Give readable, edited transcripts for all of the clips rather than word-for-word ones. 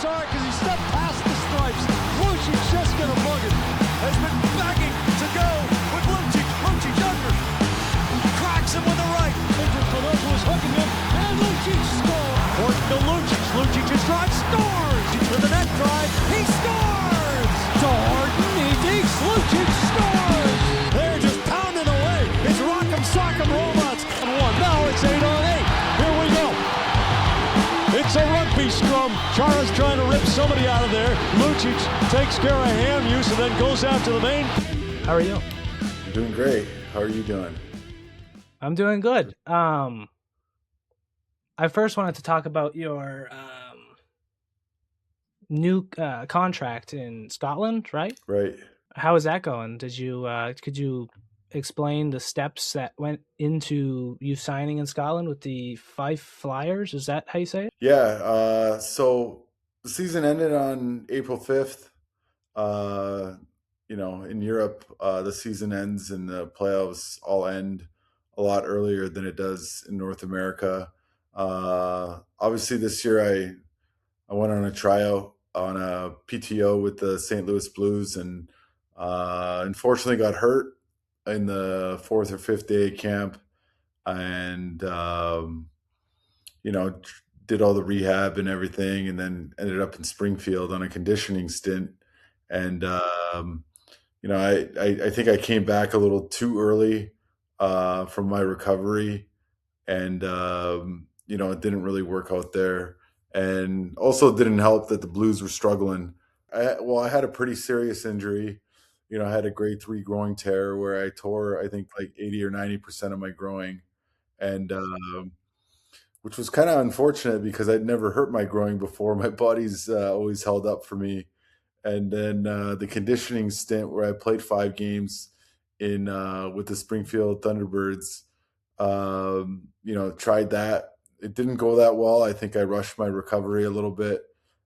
sorry because he stepped past the stripes. Lucic's just going to bug it. Has been begging to go with Lucic. Lucic under. Cracks him with the right. Pedro Cardozo was hooking him, and Lucic scores. Forced to Lucic. Lucic's drive scores. To the net drive. He scores. To Harden. He takes. Lucic scores. They're just pounding away. It's Rock'em Sock'em Robots. Now it's 8 on 8. Here we go. It's a rugby scrum. Chara's trying to rip somebody out of there. Lucic takes care of hand use and then goes out to the main. How are you? I'm doing great. How are you doing? I'm doing good. I first wanted to talk about your new contract in Scotland, right? Right. How is that going? Did you could you explain the steps that went into you signing in Scotland with the Fife Flyers? Is that how you say it? Yeah. So the season ended on April 5th. In Europe, the season ends and the playoffs all end a lot earlier than it does in North America. Obviously, this year I went on a tryout on a PTO with the St. Louis Blues and unfortunately got hurt in the 4th or 5th day of camp and, did all the rehab and everything and then ended up in Springfield on a conditioning stint. And, I think I came back a little too early from my recovery and, it didn't really work out there. And also didn't help that the Blues were struggling. I had a pretty serious injury. I had a grade 3 groin tear where I tore, I think, like 80 or 90% of my groin, and which was kind of unfortunate because I'd never hurt my groin before. My body's always held up for me. And then the conditioning stint where I played 5 games in with the Springfield Thunderbirds, tried that. It didn't go that well. I think I rushed my recovery a little bit,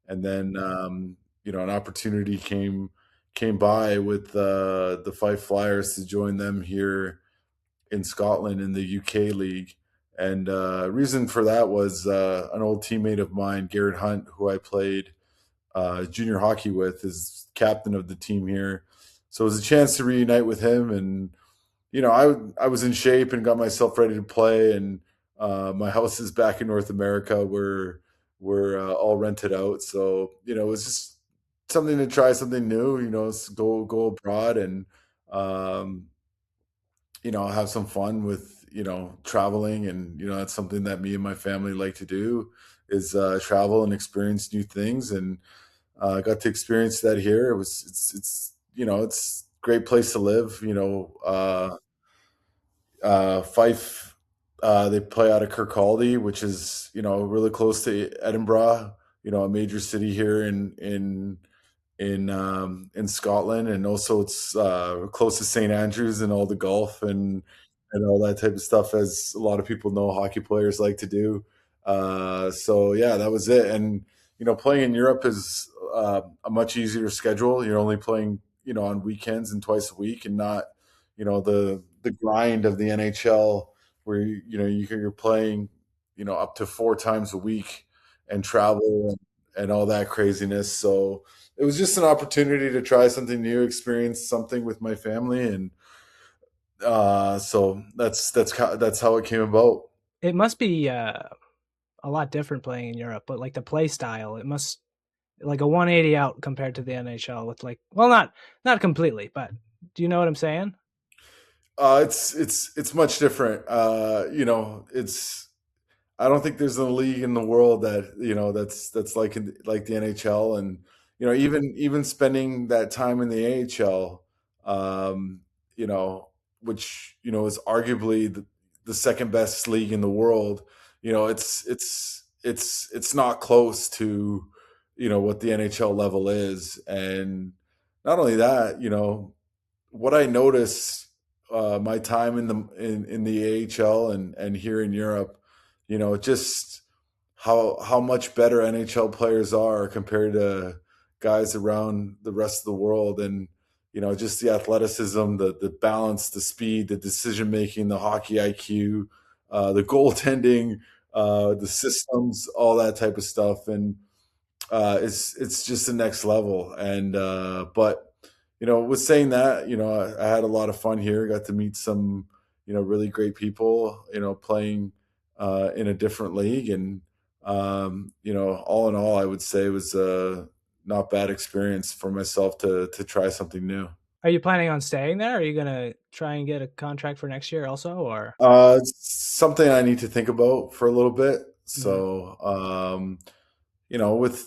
and then an opportunity came by with the Fife Flyers to join them here in Scotland in the UK League. And reason for that was an old teammate of mine, Garrett Hunt, who I played junior hockey with, is captain of the team here. So it was a chance to reunite with him. And, I was in shape and got myself ready to play. And my house is back in North America. We're all rented out. So, it was just something to try something new, go abroad and, have some fun with, traveling. And, that's something that me and my family like to do is travel and experience new things. And I got to experience that here. It's a great place to live, Fife, they play out of Kirkcaldy, which is, really close to Edinburgh, a major city here in Scotland, and also it's close to St. Andrews and all the golf and all that type of stuff, as a lot of people know hockey players like to do. So yeah, that was it. And playing in Europe is a much easier schedule. You're only playing on weekends and twice a week, and not the grind of the NHL where you're playing up to 4 times a week and travel and all that craziness. So it was just an opportunity to try something new, experience something with my family, and so that's how it came about. It must be a lot different playing in Europe, but like the play style, it must like a 180 out compared to the NHL with not completely, but do you know what I'm saying? It's much different. I don't think there's a league in the world that that's like the NHL, and even spending that time in the AHL, which is arguably the second best league in the world. It's not close to what the NHL level is, and not only that, what I noticed my time in the AHL and here in Europe, just how much better NHL players are compared to guys around the rest of the world, and just the athleticism, the balance, the speed, the decision making, the hockey IQ, the goaltending, the systems, all that type of stuff. And it's just the next level. And but with saying that, I had a lot of fun here. Got to meet some really great people. Playing in a different league, and all in all, I would say it was a not bad experience for myself to try something new. Are you planning on staying there? Are you gonna try and get a contract for next year also, or? It's something I need to think about for a little bit. Mhm. So,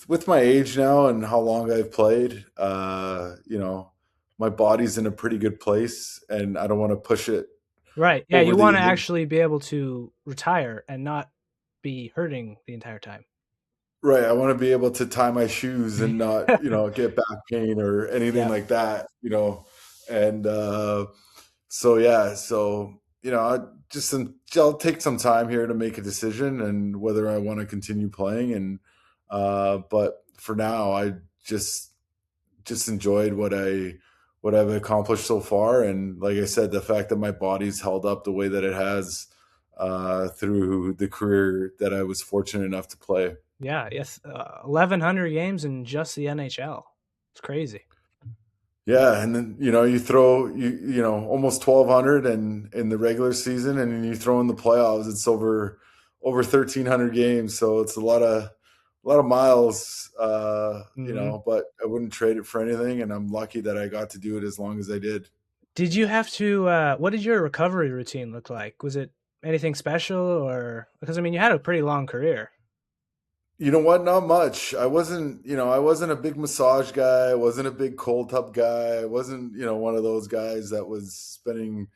with my age now and how long I've played, my body's in a pretty good place, and I don't want to push it Right. Yeah, over you the want to edge. actually be able to retire and not be hurting the entire time. Right. I want to be able to tie my shoes and not, get back pain or anything Yeah. like that, and so yeah, so I'll take some time here to make a decision and whether I want to continue playing. And but for now, I just enjoyed what I've accomplished so far. And like I said, the fact that my body's held up the way that it has through the career that I was fortunate enough to play. Yeah, yes. 1,100 games in just the NHL. It's crazy. Yeah, and then you throw almost 1,200 and in the regular season, and then you throw in the playoffs, it's over 1,300 games. So it's a lot of miles, Hmm. but I wouldn't trade it for anything, and I'm lucky that I got to do it as long as I did. Did you have to, what did your recovery routine look like? Was it anything special or, because I mean, you had a pretty long career. You know what? Not much. I wasn't a big massage guy. I wasn't a big cold tub guy. I wasn't, one of those guys that was spending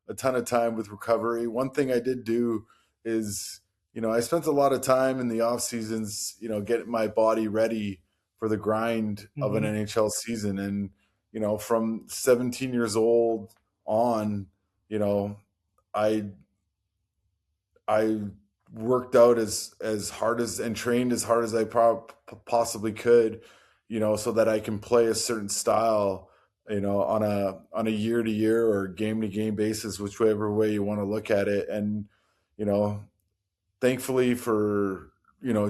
a ton of time with recovery. One thing I did do is, I spent a lot of time in the off seasons, getting my body ready for the grind of an Hmm. NHL season. And, from 17 years old on, you know, I I worked out as hard as and trained as hard as I possibly could, so that I can play a certain style, on a year to year or game to game basis, whichever way you want to look at it. And you know, thankfully for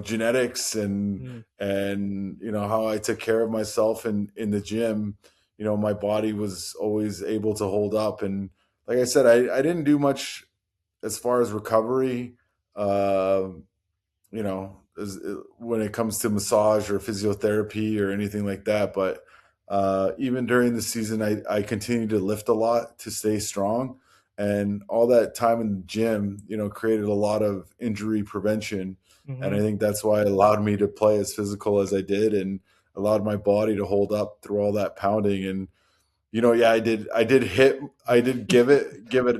genetics and Mm. how I took care of myself in the gym, my body was always able to hold up. And like I said, I didn't do much as far as recovery, uh, when it comes to massage or physiotherapy or anything like that. But even during the season, I continued to lift a lot to stay strong. And all that time in the gym, created a lot of injury prevention. And I Hmm. think that's why it allowed me to play as physical as I did and allowed my body to hold up through all that pounding. And yeah, I did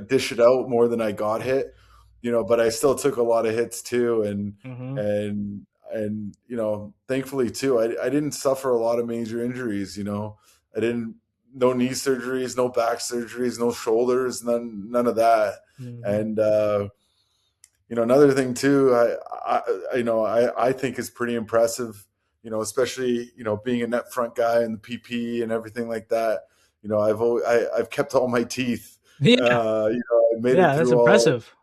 dish it out more than I got hit, but I still took a lot of hits too. And, Hmm. and, thankfully too, I didn't suffer a lot of major injuries. I didn't, no knee surgeries, no back surgeries, no shoulders, none of that. Hmm. And, another thing too, I think is pretty impressive, especially, being a net front guy and the PP and everything like that. I've kept all my teeth. Yeah. I made it Yeah, that's through impressive.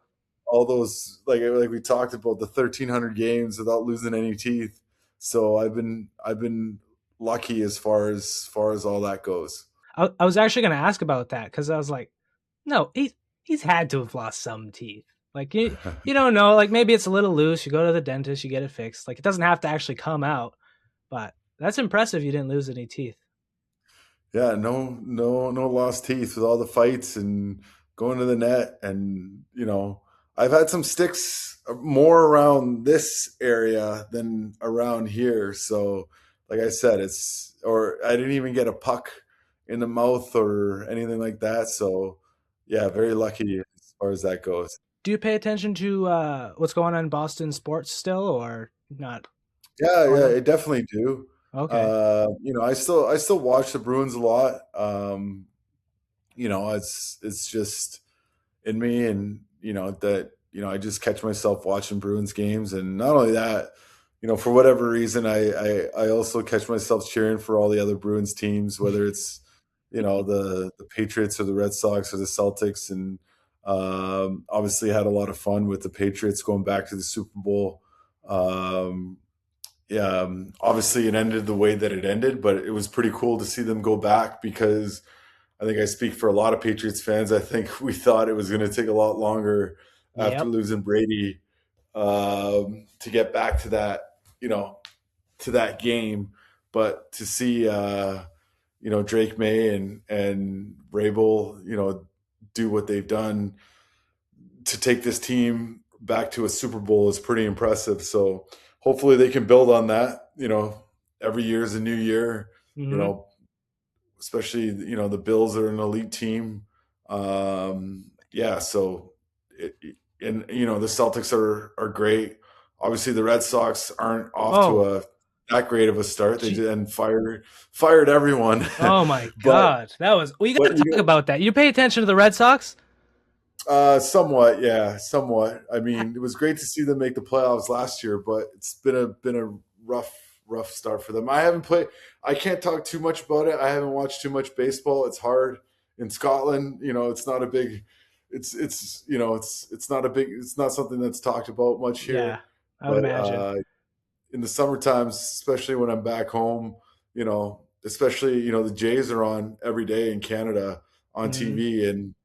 all those, like we talked about, the 1,300 games without losing any teeth. So I've been lucky as far as all that goes. I was actually going to ask about that because I was like, no, he's had to have lost some teeth. Like you don't know. Like maybe it's a little loose. You go to the dentist, you get it fixed. Like it doesn't have to actually come out. But that's impressive. You didn't lose any teeth. Yeah, no lost teeth with all the fights and going to the net. And I've had some sticks more around this area than around here. So like I said, or I didn't even get a puck in the mouth or anything like that. So yeah, very lucky as far as that goes. Do you pay attention to what's going on in Boston sports still, or not Yeah, yeah, following? I definitely do. Okay. I still watch the Bruins a lot. It's just in me. And that I just catch myself watching Bruins games. And not only that, for whatever reason, I also catch myself cheering for all the other Bruins teams, whether it's the Patriots or the Red Sox or the Celtics. And obviously had a lot of fun with the Patriots going back to the Super Bowl. um, obviously it ended the way that it ended, but it was pretty cool to see them go back because I think I speak for a lot of Patriots fans. I think we thought it was going to take a lot longer after Yep. losing Brady to get back to that, to that game. But to see, Drake May and Rabel, do what they've done to take this team back to a Super Bowl is pretty impressive. So hopefully they can build on that. Every year is a new year. You Hmm. know, especially the Bills are an elite team. Yeah, so and the Celtics are great. Obviously, the Red Sox aren't off to Oh, a that great of a start. They gee. did and fired everyone, Oh my but God. That was, we got but to talk about that. You pay attention to the Red Sox? somewhat, yeah, somewhat. I mean, it was great to see them make the playoffs last year, but it's been a rough start for them. I haven't played. I can't talk too much about it. I haven't watched too much baseball. It's hard in Scotland. It's not a big. It's not a big. It's not something that's talked about much Yeah, here. I would But imagine. in the summer times, especially when I'm back home, especially the Jays are on every day in Canada on Hmm. TV, and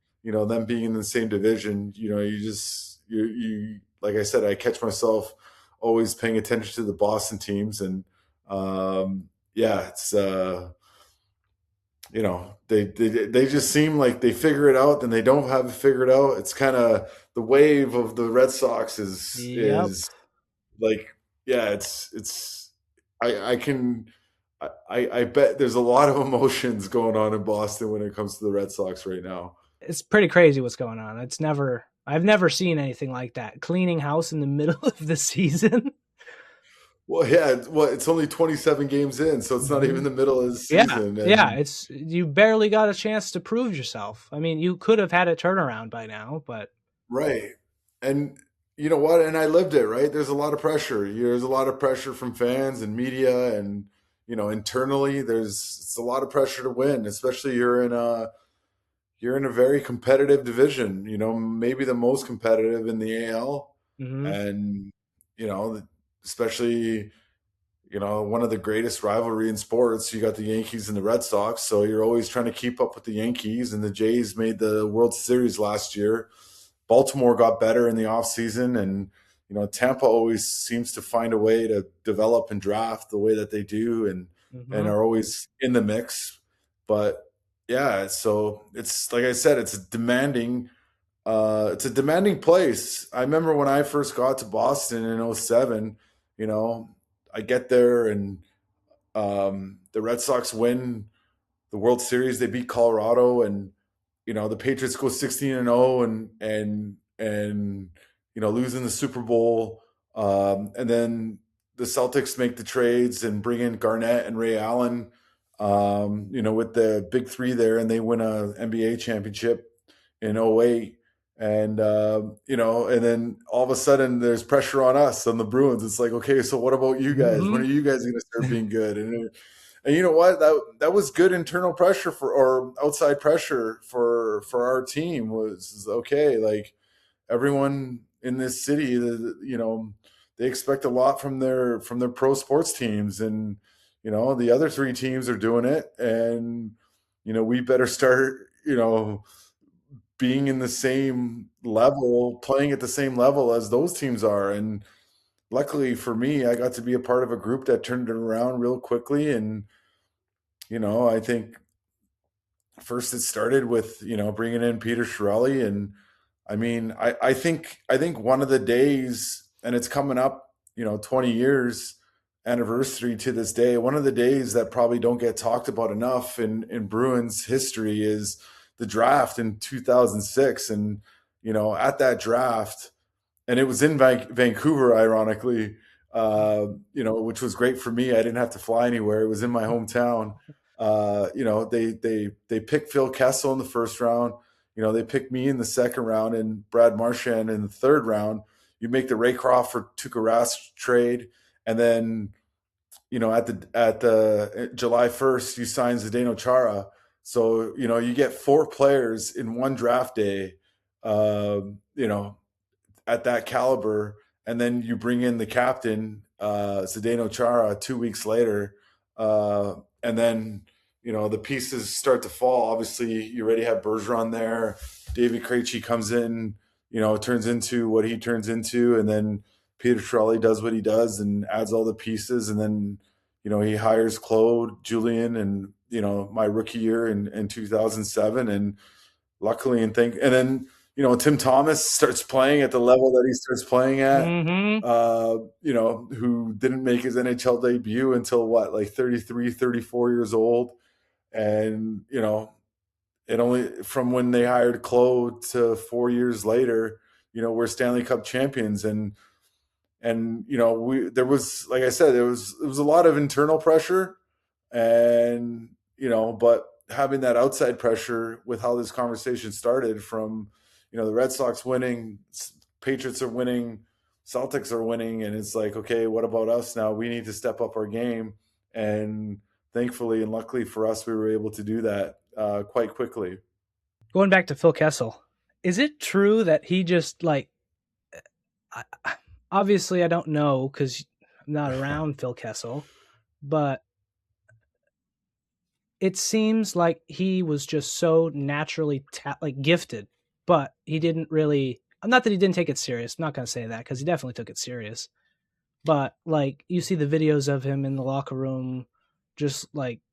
them being in the same division, you just you like I said, I catch myself always paying attention to the Boston teams, and yeah, it's they just seem like they figure it out, then they don't have it figured out. It's kind of the wave of the Red Sox is Yep. is like, yeah, it's I can I bet there's a lot of emotions going on in Boston when it comes to the Red Sox right now. It's pretty crazy what's going on. I've never seen anything like that. Cleaning house in the middle of the season. Well, yeah, it's only 27 games in, so it's not even Hmm. the middle of the Yeah, season, yeah. and You barely got a chance to prove yourself. I mean, you could have had a turnaround by now, but right, and you know what? And I lived it. Right, there's a lot of pressure. There's a lot of pressure from fans and media, and internally, it's a lot of pressure to win, especially you're in a very competitive division, maybe the most competitive in the AL. hmm. And, you know, especially, one of the greatest rivalry in sports, you got the Yankees and the Red Sox. So you're always trying to keep up with the Yankees, and the Jays made the World Series last year. Baltimore got better in the offseason, and Tampa always seems to find a way to develop and draft the way that they do, and Hmm. are always in the mix. But yeah, so it's like I said, it's a demanding place. I remember when I first got to Boston in '07. you know I get there, and the Red Sox win the World Series. They beat Colorado, and the Patriots go 16-0, and losing the Super Bowl, and then the Celtics make the trades and bring in Garnett and Ray Allen, with the big three there, and they win a NBA championship in '08. And then all of a sudden there's pressure on us, on the Bruins. It's like, okay, so what about you guys? When Hmm. are you guys going to start being good? And you know what? That was good internal pressure or outside pressure for our team. Was okay. Like, everyone in this city, they expect a lot from their pro sports teams, and the other three teams are doing it, and we better start being in the same level, playing at the same level as those teams are. And luckily for me, I got to be a part of a group that turned it around real quickly. And I think first it started with bringing in Peter Chiarelli. And I mean, I think one of the days, and it's coming up, 20 years anniversary to this day. One of the days that probably don't get talked about enough in Bruins history is the draft in 2006. And at that draft, and it was in Vancouver, ironically, which was great for me. I didn't have to fly anywhere; it was in my hometown. They picked Phil Kessel in the first round. They picked me in the second round, and Brad Marchand in the third round. You make the Ray Crawford Tuukka Rask trade, and then at the July 1st, you sign Zdeno Chara. So you get four players in one draft day. Um, you know, at that caliber, and then you bring in the captain, Zdeno Chara, 2 weeks later, and then the pieces start to fall. Obviously, you already have Bergeron there. David Krejci comes in, turns into what he turns into, and then Peter Chiarelli does what he does and adds all the pieces, and then he hires Claude Julien, and my rookie year in 2007, and luckily and then Tim Thomas starts playing at the level that he starts playing at. Mm-hmm. Who didn't make his NHL debut until what, like 33, 34 years old. And, it only from when they hired Claude to 4 years later, we're Stanley Cup champions. And there was, like I said, it was a lot of internal pressure, and, but having that outside pressure with how this conversation started from, the Red Sox winning, Patriots are winning, Celtics are winning, and it's like, okay, what about us now? We need to step up our game. And thankfully and luckily for us, we were able to do that quite quickly. Going back to Phil Kessel, is it true that he just obviously I don't know because I'm not around Phil Kessel, but it seems like he was just so naturally gifted, but he didn't really. Not that he didn't take it serious. I'm not going to say that because he definitely took it serious. But you see the videos of him in the locker room, just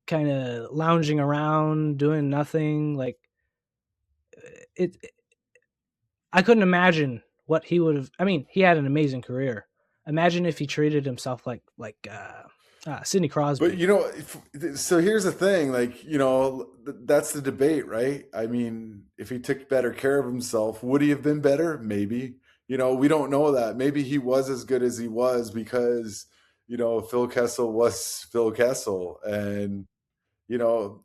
kind of lounging around, doing nothing. I couldn't imagine what he would have. I mean, he had an amazing career. Imagine if he treated himself like Sidney Crosby. But so here's the thing, that's the debate, right? I mean, if he took better care of himself, would he have been better? Maybe. We don't know that. Maybe he was as good as he was because, Phil Kessel was Phil Kessel. And,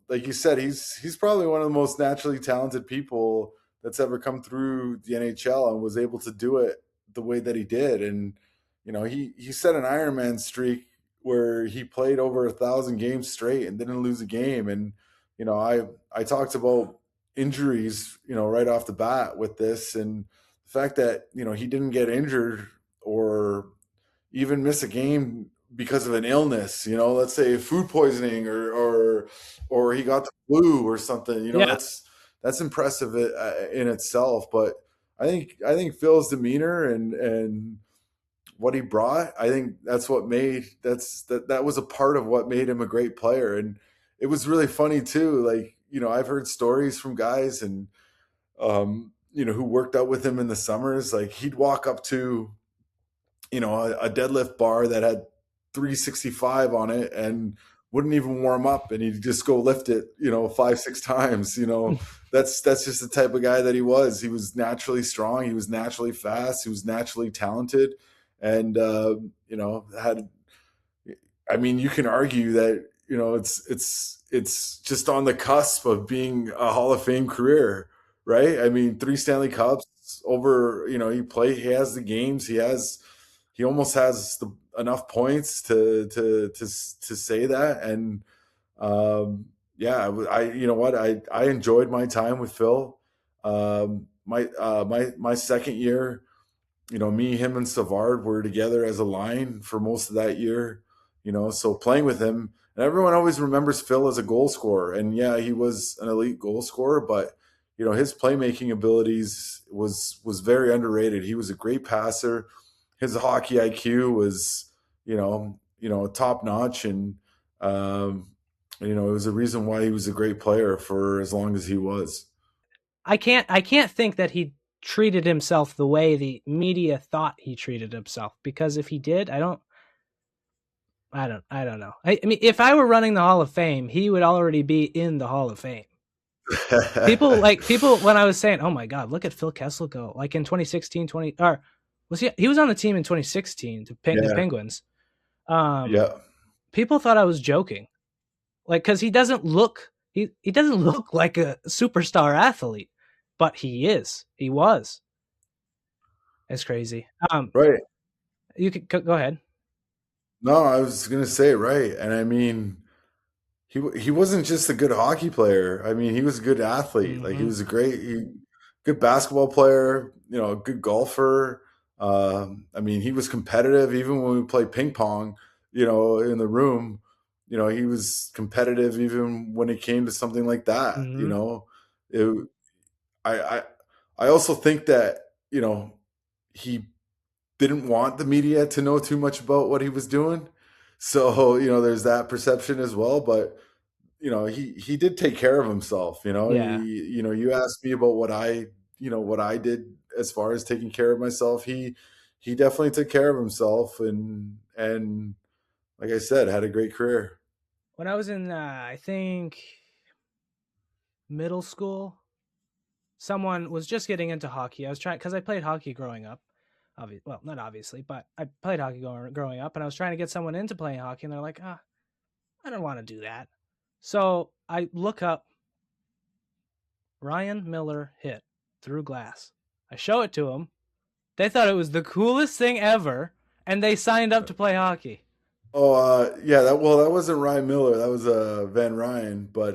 like you said, he's probably one of the most naturally talented people that's ever come through the NHL and was able to do it the way that he did. And, he set an Ironman streak where he played over 1,000 games straight and didn't lose a game. And, I talked about injuries, right off the bat with this, and the fact that, he didn't get injured or even miss a game because of an illness, let's say food poisoning or he got the flu or something, Yeah. that's impressive in itself. But I think Phil's demeanor and what he brought, I think that's what that was a part of what made him a great player. And it was really funny too. I've heard stories from guys and, who worked out with him in the summers. Like he'd walk up to, a deadlift bar that had 365 on it and wouldn't even warm up, and he'd just go lift it, 5-6 times. That's just the type of guy that he was. He was naturally strong. He was naturally fast. He was naturally talented. And, you can argue that, it's just on the cusp of being a Hall of Fame career, right? I mean, 3 Stanley Cups over, he has the games, he almost has enough points to say that. And, I enjoyed my time with Phil. My second year, me, him, and Savard were together as a line for most of that year, so playing with him. And everyone always remembers Phil as a goal scorer. And yeah, he was an elite goal scorer, but, his playmaking abilities was very underrated. He was a great passer. His hockey IQ was, top notch. And, it was a reason why he was a great player for as long as he was. I can't think that he treated himself the way the media thought he treated himself, because if he did, I don't know. I mean, if I were running the Hall of Fame, he would already be in the Hall of Fame. People when I was saying, "Oh my God, look at Phil Kessel go!" Like in 2016, he was on the team in 2016 to the Penguins. People thought I was joking, because he doesn't look he doesn't look like a superstar athlete, but he is. He was. It's crazy. Right. You could go ahead. No, I was going to say, right. And I mean, he wasn't just a good hockey player. I mean, he was a good athlete. Mm-hmm. Like he was good basketball player, a good golfer. I mean, he was competitive even when we played ping pong, in the room. He was competitive even when it came to something like that. Mm-hmm. It, I, I, I also think that he didn't want the media to know too much about what he was doing. So, there's that perception as well. But, he did take care of himself. Yeah. You asked me about what I did as far as taking care of myself. He definitely took care of himself and like I said, had a great career. When I was in, I think, middle school, someone was just getting into hockey. I was trying, because I played hockey growing up. Well, not obviously, but I played hockey growing up, and I was trying to get someone into playing hockey, and they're like, I don't want to do that. So I look up Ryan Miller hit through glass. I show it to them. They thought it was the coolest thing ever, and they signed up to play hockey. Oh, yeah, that wasn't Ryan Miller. That was Van Ryan, but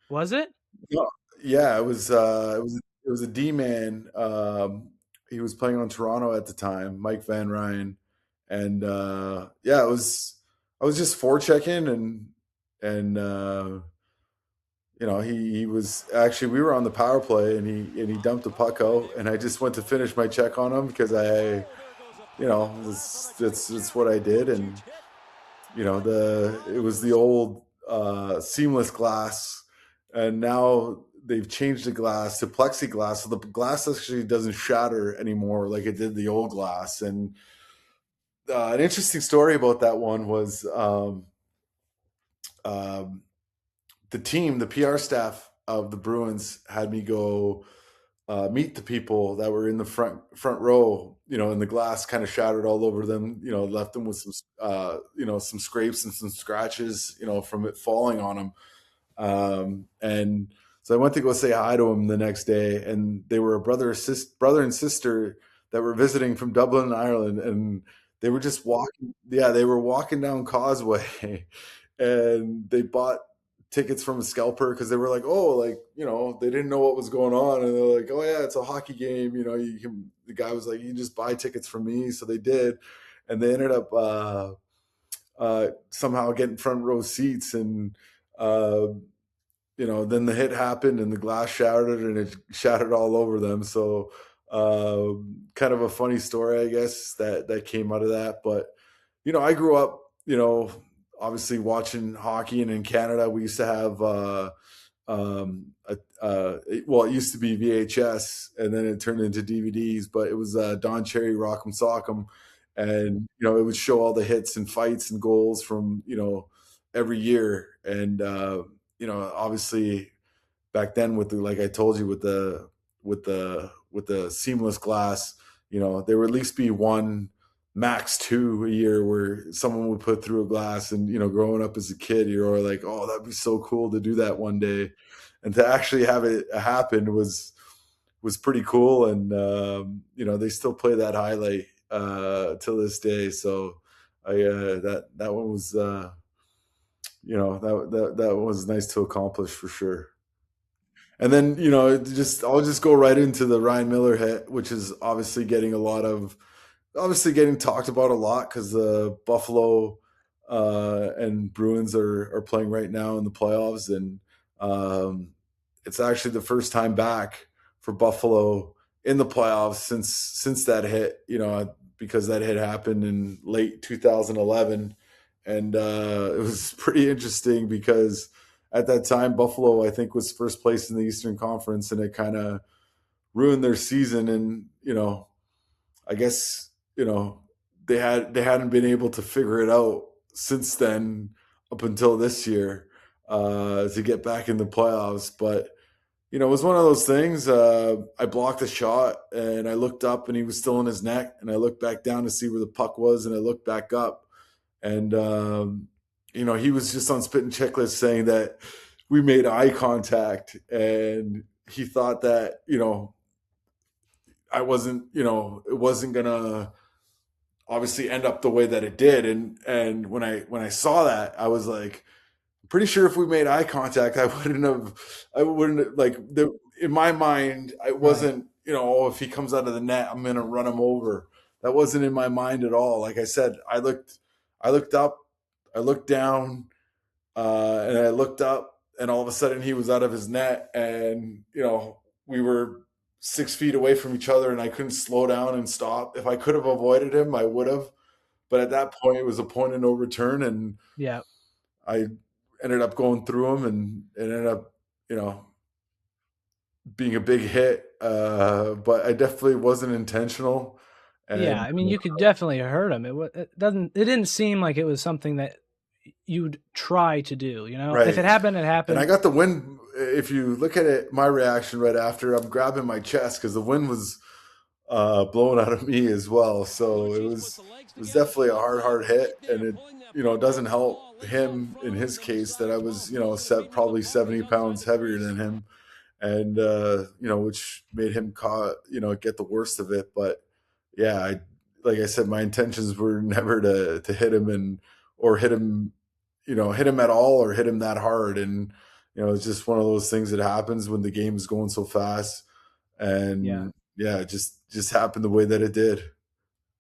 Was it? no, yeah, it was a D man. He was playing on Toronto at the time, Mike Van Ryan, and yeah, I was just forechecking and he was actually we were on the power play and he dumped the puck out and I just went to finish my check on him because that's what I did. And it was the old seamless glass, and now they've changed the glass to plexiglass, so the glass actually doesn't shatter anymore like it did the old glass. And an interesting story about that one was um, the PR staff of the Bruins had me go meet the people that were in the front row, and the glass kind of shattered all over them, left them with some, some scrapes and some scratches, from it falling on them. And so I went to go say hi to them the next day, and they were a brother and sister that were visiting from Dublin, Ireland, and they were just walking. Yeah, they were walking down Causeway, and they bought tickets from a scalper because they were like, oh, like they didn't know what was going on, and they're like, oh yeah, it's a hockey game. The guy was like, you can just buy tickets from me, so they did, and they ended up somehow getting front row seats and. Then the hit happened and the glass shattered and it shattered all over them. So, kind of a funny story, I guess, that came out of that. But, I grew up, obviously watching hockey, and in Canada, we used to have, it used to be VHS and then it turned into DVDs, but it was Don Cherry Rock'em Sock'em. And, it would show all the hits and fights and goals from, every year. And, obviously back then with like I told you, with the seamless glass, there would at least be one, max two a year where someone would put through a glass. And, growing up as a kid, you're like, oh, that'd be so cool to do that one day. And to actually have it happen was pretty cool. And, they still play that highlight, till this day. So that one was, that was nice to accomplish for sure. And then, I'll just go right into the Ryan Miller hit, which is obviously getting talked about a lot because the Buffalo and Bruins are playing right now in the playoffs. And it's actually the first time back for Buffalo in the playoffs since that hit, because that hit happened in late 2011. And it was pretty interesting because at that time, Buffalo, I think, was first place in the Eastern Conference, and it kind of ruined their season. And I guess they hadn't been able to figure it out since then up until this year to get back in the playoffs. But it was one of those things. I blocked a shot and I looked up and he was still in his net, and I looked back down to see where the puck was, and I looked back up. And, he was just on Spit and Checklist saying that we made eye contact, and he thought that, I wasn't, it wasn't going to obviously end up the way that it did. And when I saw that, I was like, pretty sure if we made eye contact, I wouldn't in my mind, I wasn't, if he comes out of the net, I'm going to run him over. that wasn't in my mind at all. Like I said, I looked up, I looked down, and I looked up, and all of a sudden he was out of his net, and we were 6 feet away from each other, and I couldn't slow down and stop. If I could have avoided him, I would have. But at that point, it was a point of no return, and Yeah. I ended up going through him, and it ended up, you know, being a big hit. But I definitely wasn't intentional. Yeah, And I mean, you could definitely hurt him. It didn't seem like it was something that you'd try to do, you know? If right. it happened, it And I happened. got the wind. If you look at it, my reaction right after, I'm grabbing my chest because the wind was blowing out of me as well. So it was definitely a hard hit, and it doesn't help him in his case that I was probably 70 pounds heavier than him, and which made him get the worst of it. But yeah, like I said, my intentions were never to hit him or hit him, hit him at all or hit him that hard. And it's just one of those things that happens when the game is going so fast. Yeah. And yeah, it just happened the way that it did.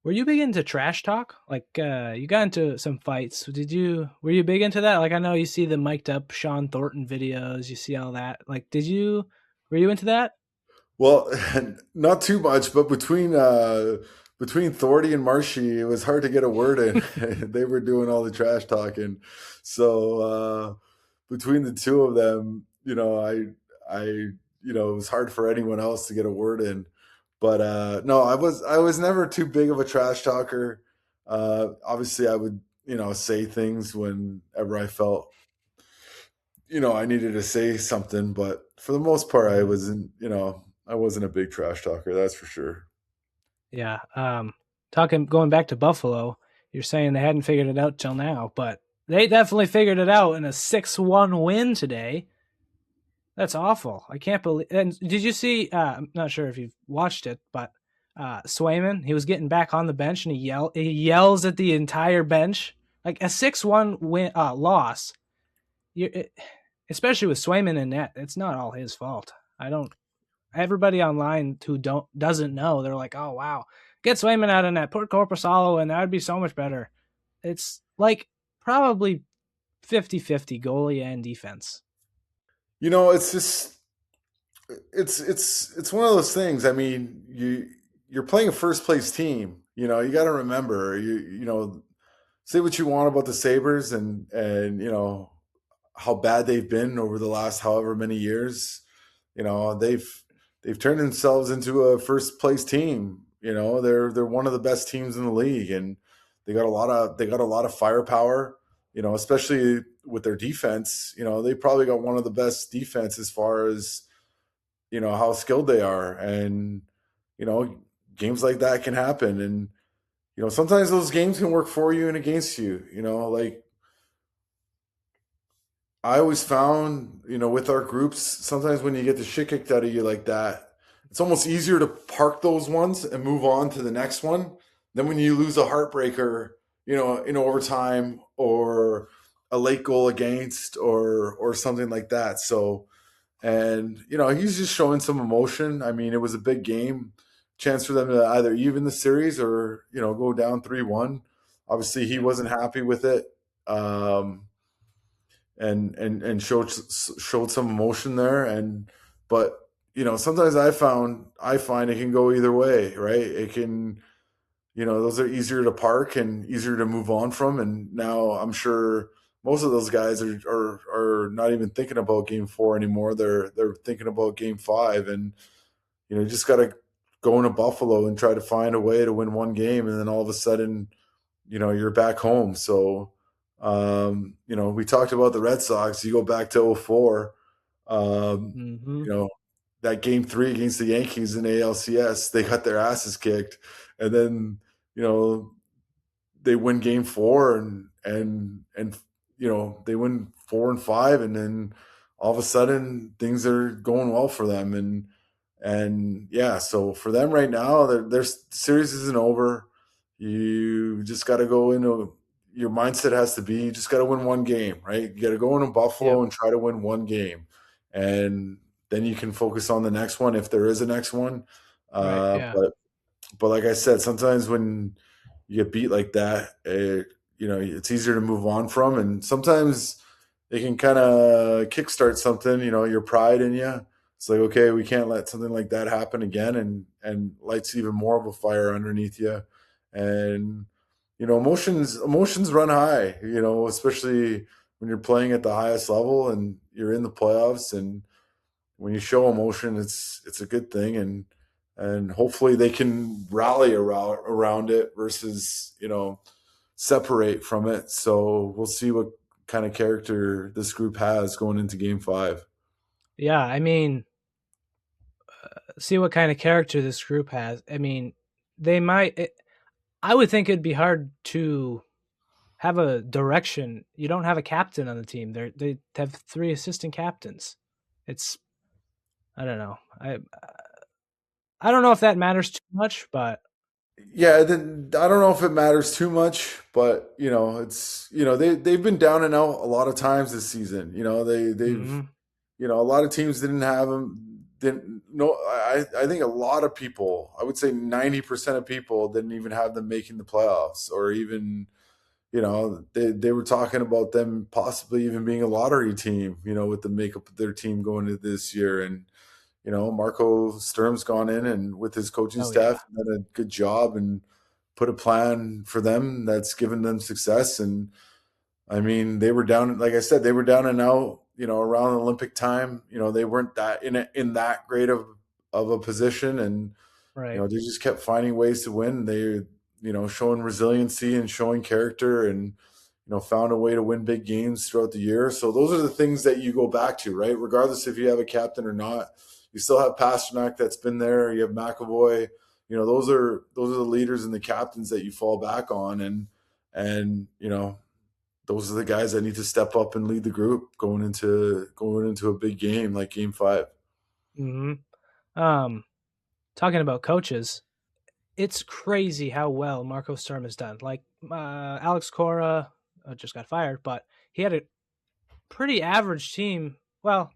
Were you big into trash talk? Like, you got into some fights. Were you big into that? Like, I know you see the mic'd up Sean Thornton videos, you see all that. Like, were you into that? Well, not too much, but between Thordy and Marshy, it was hard to get a word in. They were doing all the trash talking. So between the two of them, it was hard for anyone else to get a word in. But no, I was never too big of a trash talker. Obviously, I would say things whenever I felt I needed to say something, but for the most part, Mhm. I wasn't a big trash talker, that's for sure. Yeah. Going back to Buffalo, you're saying they hadn't figured it out till now, but they definitely figured it out in a 6-1 win today. That's awful. I can't believe. And did you see? I'm not sure if you've watched it, but Swayman, he was getting back on the bench and he yells at the entire bench. Like a 6-1 win loss. You, especially with Swayman in net, it's not all his fault. I don't. Everybody online who doesn't know, they're like, oh wow, get Swayman out of net, put Corpusalo in, that would be so much better. It's like probably 50-50 goalie and defense. It's just it's one of those things. I mean, you're playing a first place team. You got to remember, say what you want about the Sabres and how bad they've been over the last however many years. They've turned themselves into a first place team. They're one of the best teams in the league, and they got a lot of firepower. Especially with their defense. They probably got one of the best defense as far as how skilled they are, and you know games like that can happen, and sometimes those games can work for you and against you. Like I always found, with our groups, sometimes when you get the shit kicked out of you like that, it's almost easier to park those ones and move on to the next one than when you lose a heartbreaker, in overtime or a late goal against or something like that. So, and he's just showing some emotion. I mean, it was a big game, chance for them to either even the series or go down 3-1. Obviously, he wasn't happy with it. And showed some emotion there, but sometimes I find it can go either way, right? It can, those are easier to park and easier to move on from, and now I'm sure most of those guys are not even thinking about game 4 anymore. They're thinking about game 5, and you just got to go into Buffalo and try to find a way to win one game, and then all of a sudden you're back home. So, we talked about the Red Sox. You go back to '04, Mm-hmm. that game 3 against the Yankees in ALCS, they got their asses kicked. And then, they win game 4 and they win 4 and 5. And then all of a sudden things are going well for them. And yeah, so for them right now, their series isn't over. You just got to go into your mindset has to be you just got to win one game, right? You got to go into Yep. Buffalo and try to win one game, and then you can focus on the next one if there is a next one. Right. Yeah. But but like I said, sometimes when you get beat like that, it's easier to move on from, and sometimes it can kind of kickstart something. Your pride in you. It's like, okay, we can't let something like that happen again, and lights even more of a fire underneath you, and emotions run high. Especially when you're playing at the highest level and you're in the playoffs, and when you show emotion, it's a good thing, and hopefully they can rally around it versus separate from it. So we'll see what kind of character this group has going into Game 5. Yeah, I mean, see what kind of character this group has. I mean, they might. I would think it'd be hard to have a direction. You don't have a captain on the team. They have three assistant captains. It's I don't know. I don't know if that matters too much, but Yeah, then I don't know if it matters too much, but it's they've been down and out a lot of times this season. They've mhm, a lot of teams didn't have him. Didn't no. I think a lot of people. I would say 90% of people didn't even have them making the playoffs, or even they were talking about them possibly even being a lottery team. With the makeup of their team going into this year, and Marco Sturm's gone in and with his coaching oh yeah, staff done a good job and put a plan for them that's given them success. And I mean, they were down, like I said, they were down and out, around Olympic time. They weren't that in that great of a position, and right. they just kept finding ways to win. They, showing resiliency and showing character, and found a way to win big games throughout the year. So those are the things that you go back to, right? Regardless if you have a captain or not, you still have Pasternak that's been there. You have McAvoy. Those are the leaders and the captains that you fall back on, and those are the guys that need to step up and lead the group going into a big game like Game 5. hmm Um, talking about coaches, it's crazy how well Marco Sturm has done. Like Alex Cora just got fired, but he had a pretty average team. Well,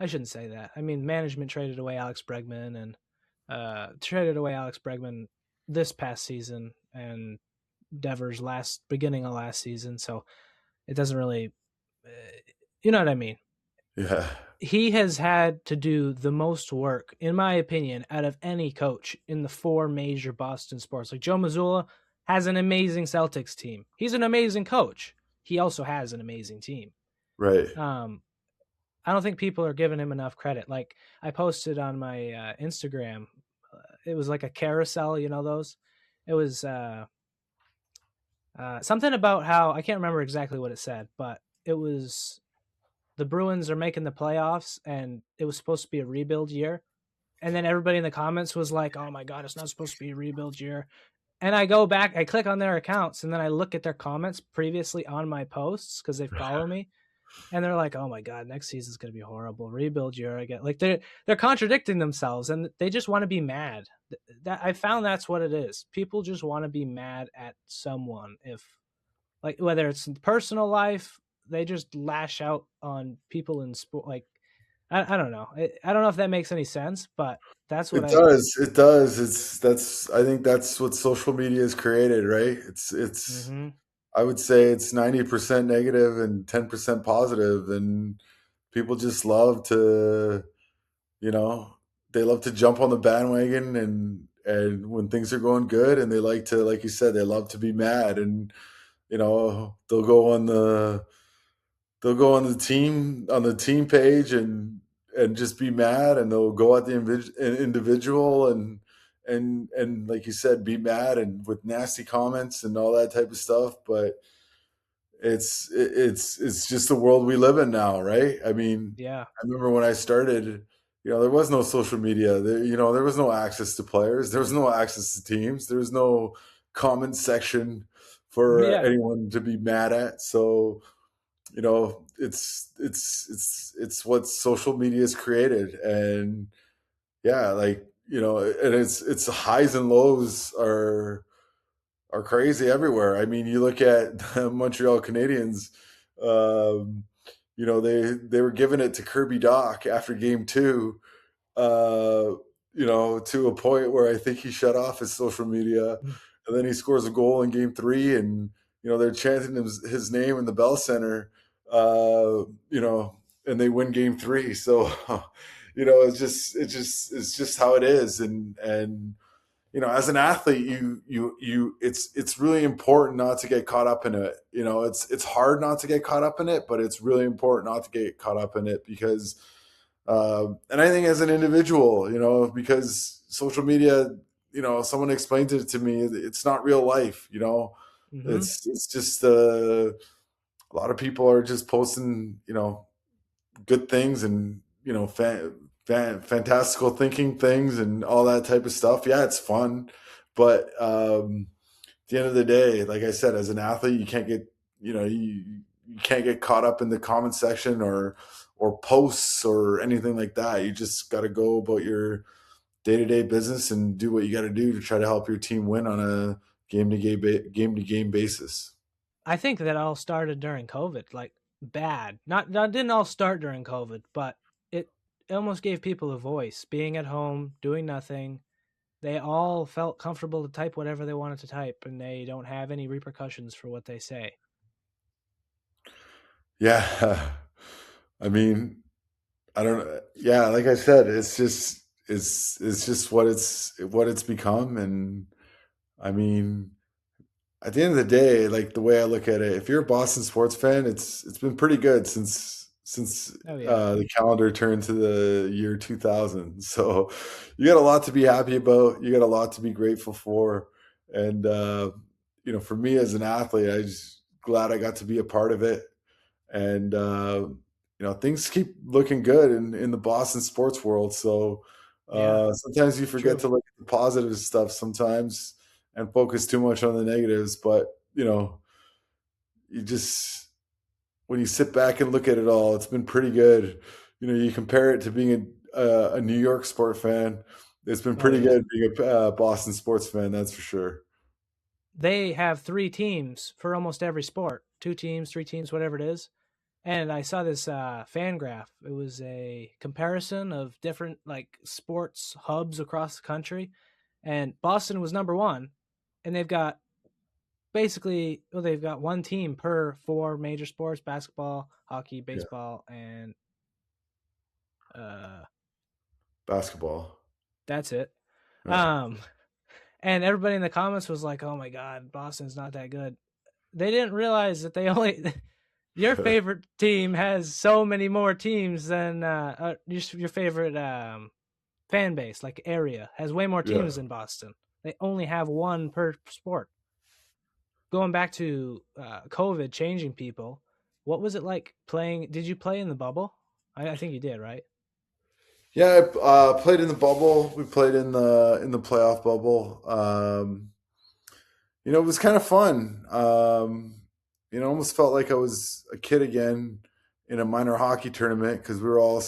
I shouldn't say that. I mean, management traded away Alex Bregman and traded away Alex Bregman this past season and Devers last beginning of last season. So it doesn't really, uh, you know what I mean. Yeah, He has had to do the most work, in my opinion, out of any coach in the four major Boston sports. Like Joe Mazzulla has an amazing Celtics team. He's an amazing coach. He also has an amazing team. right. Um, I don't think people are giving him enough credit. Like I posted on my Instagram, it was like a carousel, you know those. It was something about how I can't remember exactly what it said, but it was the Bruins are making the playoffs, and it was supposed to be a rebuild year. And then everybody in the comments was like, "Oh my god, it's not supposed to be a rebuild year." And I go back, I click on their accounts, and then I look at their comments previously on my posts because they follow me, and they're like, "Oh my god, next season's gonna be horrible. Rebuild year again." Like they're contradicting themselves, and they just want to be mad. That I found that's what it is. People just want to be mad at someone. If like whether it's in personal life, they just lash out on people in sport. Like I don't know. I don't know if that makes any sense, but that's what It I. does. It does. I think that's what social media has created, right? It's Mm-hmm. I would say it's 90% negative and 10% positive, and people just love to, you know, they love to jump on the bandwagon, and when things are going good, and they like to, like you said, they love to be mad, and they'll go on the team page, and just be mad, and they'll go at the individual, and like you said, be mad and with nasty comments and all that type of stuff. But it's just the world we live in now, right? I mean, Yeah. I remember when I started, there was no social media. There was no access to players. There was no access to teams. There was no comment section for Yeah. anyone to be mad at. So, it's what social media has created. And yeah, like, and it's highs and lows are crazy everywhere. I mean, you look at the Montreal Canadiens. Um, they were giving it to Kirby Doc after Game 2. Uh, to a point where I think he shut off his social media, and then he scores a goal in game 3, and they're chanting his name in the Bell Center, and they win game 3. So, it's just how it is, and as an athlete, it's really important not to get caught up in it. It's hard not to get caught up in it, but it's really important not to get caught up in it because, and I think as an individual, because social media, someone explained it to me, it's not real life. Mm-hmm. It's just a lot of people are just posting, good things and fantastical thinking things and all that type of stuff. Yeah, it's fun, but at the end of the day, like I said, as an athlete, you can't get you can't get caught up in the comment section or posts or anything like that. You just got to go about your day-to-day business and do what you got to do to try to help your team win on a game-to-game basis. I think that all started during COVID, like bad. Not didn't all start during COVID, but it almost gave people a voice. Being at home, doing nothing, they all felt comfortable to type whatever they wanted to type, and they don't have any repercussions for what they say. Yeah. I mean, I don't. Yeah, like I said, it's just what it's become, and I mean, at the end of the day, like the way I look at it, if you're a Boston sports fan, it's been pretty good since Oh yeah, the calendar turned to the year 2000. So you got a lot to be happy about. You got a lot to be grateful for, and for me as an athlete, I just glad I got to be a part of it, and things keep looking good in the Boston sports world. So yeah, sometimes you forget true. to look at the positive stuff sometimes and focus too much on the negatives. But you just when you sit back and look at it all, it's been pretty good. You compare it to being a New York sport fan. It's been Oh pretty yeah. good being a Boston sports fan, that's for sure. They have 3 teams for almost every sport. 2 teams, 3 teams, whatever it is. And I saw this fan graph. It was a comparison of different like sports hubs across the country, and Boston was number one. And they've got they've got 1 team per 4 major sports: basketball, hockey, Yeah, baseball, and uh, basketball. that's it. Yeah. Um, and everybody in the comments was like, "Oh my God, Boston's not that good." They didn't realize that they only your favorite team has so many more teams than your favorite fan base, like area, has way more Yeah. teams than Boston. They only have 1 per sport. Going back to COVID changing people, what was it like playing? Did you play in the bubble? I think you did, right? Yeah, I played in the bubble. We played in the playoff bubble. It was kind of fun. Almost felt like I was a kid again in a minor hockey tournament because we were all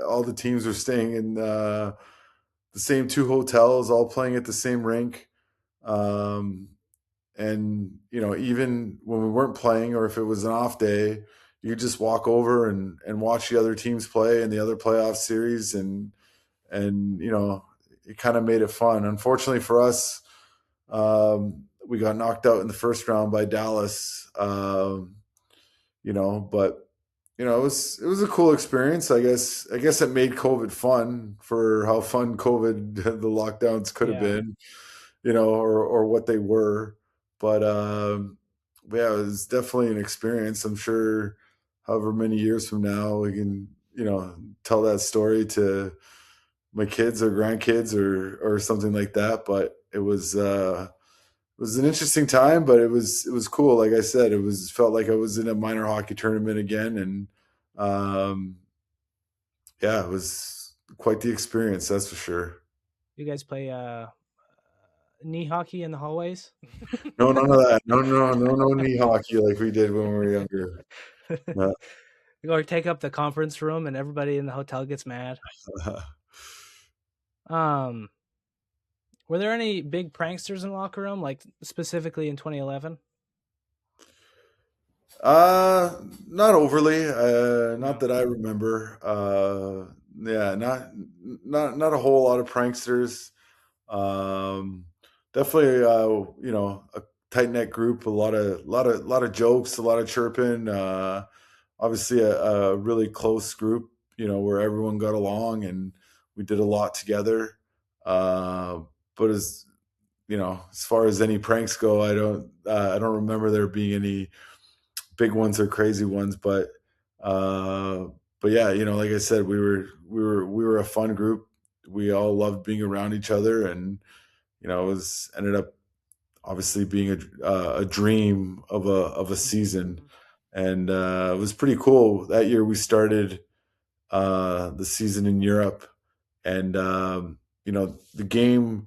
all the teams were staying in the same 2 hotels, all playing at the same rink. Um, and even when we weren't playing, or if it was an off day, you could just walk over and watch the other teams play in the other playoff series, and it kind of made it fun. Unfortunately for us, we got knocked out in the first round by Dallas. But it was a cool experience. I guess it made COVID fun for how fun COVID the lockdowns could have Yeah. been, or what they were. But yeah, it was definitely an experience. I'm sure, however many years from now, we can tell that story to my kids or grandkids or something like that. But it was an interesting time, but it was cool. Like I said, felt like I was in a minor hockey tournament again, and um, yeah, it was quite the experience, that's for sure. You guys play knee hockey in the hallways? No, none of that. No, no, no, no knee hockey like we did when we were younger. No. Or take up the conference room and everybody in the hotel gets mad. Um, were there any big pranksters in the locker room, like specifically in 2011? Not overly. Not No. that I remember. yeah, not a whole lot of pranksters. Um, Definitely, a tight knit group. A lot of jokes, a lot of chirping. Obviously, a really close group. Where everyone got along and we did a lot together. Uh, but as far as any pranks go, I don't remember there being any big ones or crazy ones. Uh, but yeah, like I said, we were a fun group. We all loved being around each other, and it was ended up obviously being a dream of a season, and it was pretty cool. That year we started the season in Europe, and the game.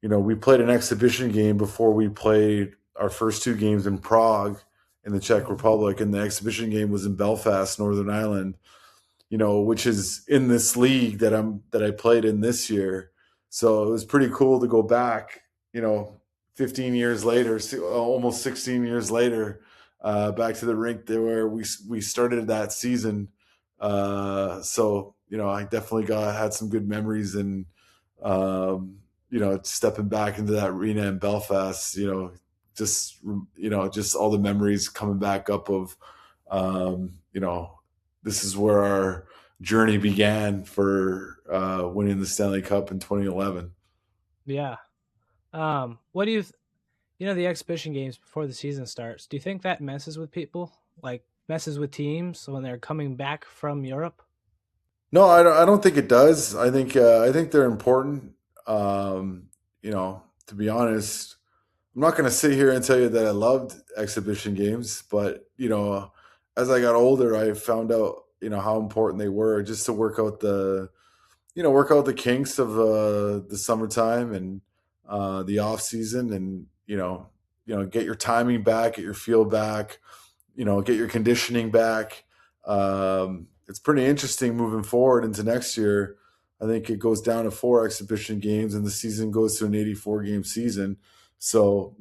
We played an exhibition game before we played our first two games in Prague in the Czech Mhm. Republic, and the exhibition game was in Belfast, Northern Ireland, which is in this league that I played in this year. So it was pretty cool to go back, 15 years later, almost 16 years later, back to the rink there where we started that season. So I definitely had some good memories, and stepping back into that arena in Belfast, just just all the memories coming back up of um, you know this is where our journey began for winning the Stanley Cup in 2011. Yeah. What do the exhibition games before the season starts? Do you think that messes with people? Like messes with teams when they're coming back from Europe? No, I don't think it does. I think they're important. To be honest, I'm not going to sit here and tell you that I loved exhibition games, but as I got older, I found out how important they were just to work out the kinks of the summertime and the off season, and get your timing back, get your feel back, get your conditioning back. It's pretty interesting moving forward into next year. I think it goes down to 4 exhibition games, and the season goes to an 84 game season. So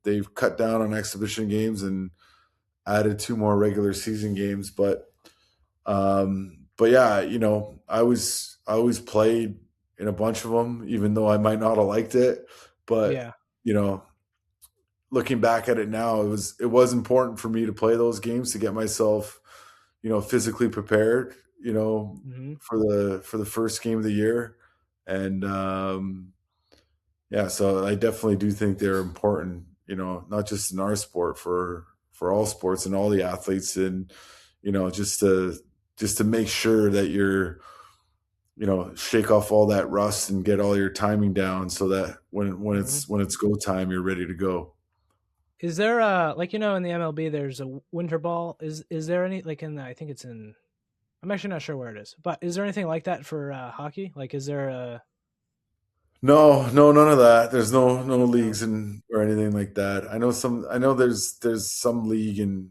they've cut down on exhibition games and added 2 more regular season games. But yeah, I always played in a bunch of them, even though I might not have liked it. But Yeah. you know, looking back at it now, it was important for me to play those games to get myself, physically prepared, Hmm. for the first game of the year. And yeah, so I definitely do think they're important, not just in our sport, for all sports and all the athletes, and just to make sure that you're shake off all that rust and get all your timing down so that Hmm. when it's go time, you're ready to go. Is there in the MLB there's a winter ball? Is there any like in the, I think it's in, I'm actually not sure where it is, but is there anything like that for hockey? Like is there a No, no, none of that. There's no no? leagues and or anything like that. I know there's some league in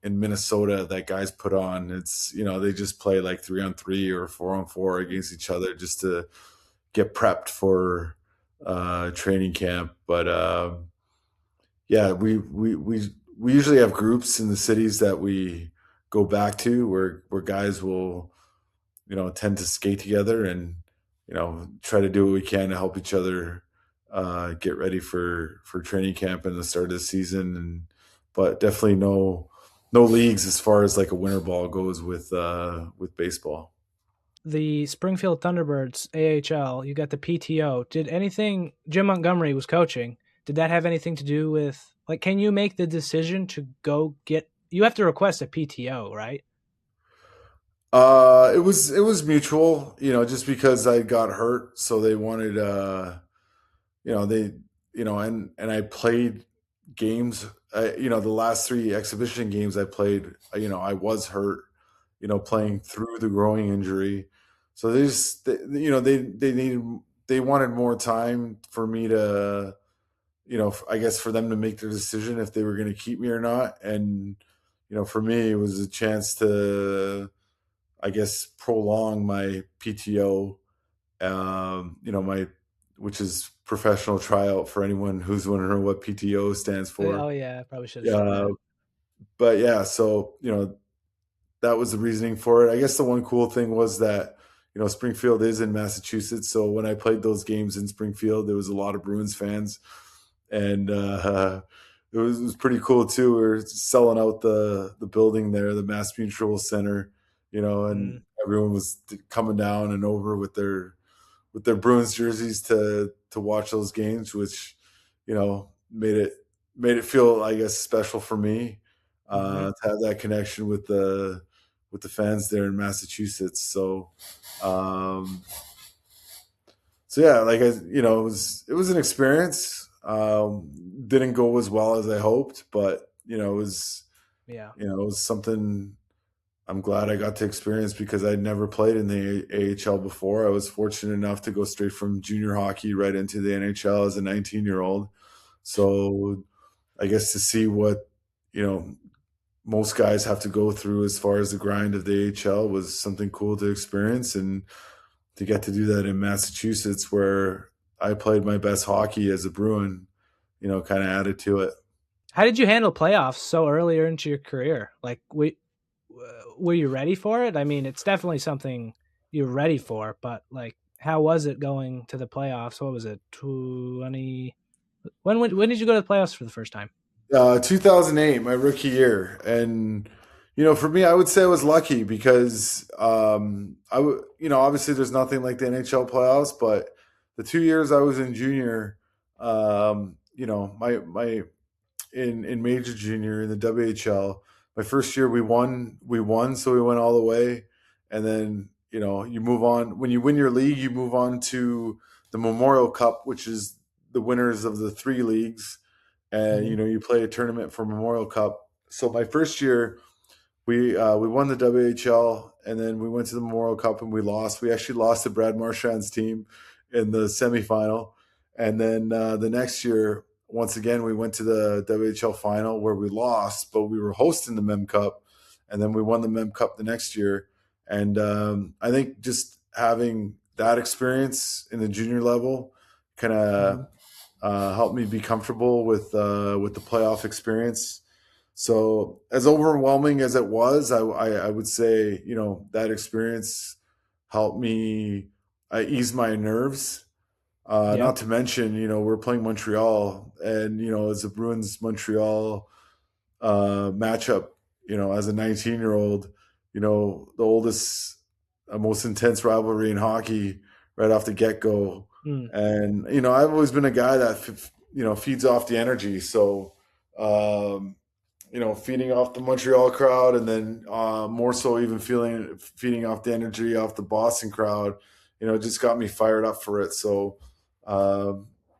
Minnesota that guys put on. It's they just play like 3-on-3 or 4-on-4 against each other just to get prepped for training camp. But yeah, we usually have groups in the cities that we go back to where guys will tend to skate together and try to do what we can to help each other get ready for training camp and the start of the season. And but definitely no leagues as far as like a winter ball goes with baseball. The Springfield Thunderbirds AHL, you got the PTO. Did anything Jim Montgomery was coaching? Did that have anything to do with like can you make the decision to go get you have to request a PTO, right? It was mutual, just because I got hurt, so they wanted they and I played games. The last 3 exhibition games I played, I was hurt, Mhm. playing through the growing injury. So they wanted more time for me to, I guess for them to make their decision if they were going to keep me or not. And for me, it was a chance to, I guess, prolong my PTO, my which is professional tryout for anyone who's wondering what PTO stands Oh for. yeah, I probably should have said Uh, that. but yeah, so that was the reasoning for it. I guess the one cool thing was that, Springfield is in Massachusetts. So when I played those games in Springfield, there was a lot of Bruins fans. And it was pretty cool too. We were selling out the building there, the Mass Mutual Center, and Mm, everyone was coming down and over with their Bruins jerseys to watch those games, which made it feel, I guess, special for me hmm to have that connection with the fans there in Massachusetts. Um, so yeah, like it was an experience. Didn't go as well as I hoped, but Yeah. it was something I'm glad I got to experience because I'd never played in the AHL before. I was fortunate enough to go straight from junior hockey right into the NHL as a 19-year-old. So I guess to see what, you know, most guys have to go through as far as the grind of the AHL was something cool to experience, and to get to do that in Massachusetts where I played my best hockey as a Bruin, kind of added to it. How did you handle playoffs so earlier into your career? Like, were you ready for it? I mean, it's definitely something you're ready for, but like, how was it going to the playoffs? What was it? 20? When did you go to the playoffs for the first time? 2008, my rookie year, and for me, I would say I was lucky because obviously there's nothing like the NHL playoffs, but the 2 years I was in junior, my in major junior in the WHL. My first year we won, so we went all the way, and then you move on. When you win your league, you move on to the Memorial Cup, which is the winners of the three leagues, and Hmm you play a tournament for Memorial Cup. So my first year, we won the WHL, and then we went to the Memorial Cup and we lost. We actually lost to Brad Marchand's team in the semifinal, and then the next year, once again, we went to the WHL final where we lost, but we were hosting the Mem Cup, and then we won the Mem Cup the next year. And I think just having that experience in the junior level kind hmm of helped me be comfortable with the playoff experience. So as overwhelming as it was, I would say that experience helped me ease my nerves. Yep. Not to mention, we're playing Montreal, and as a Bruins Montreal matchup, as a 19-year-old, the oldest, most intense rivalry in hockey right off the get go. Mm. And I've always been a guy that feeds off the energy. So um, feeding off the Montreal crowd, and then more so even feeding off the energy off the Boston crowd, just got me fired up for it. So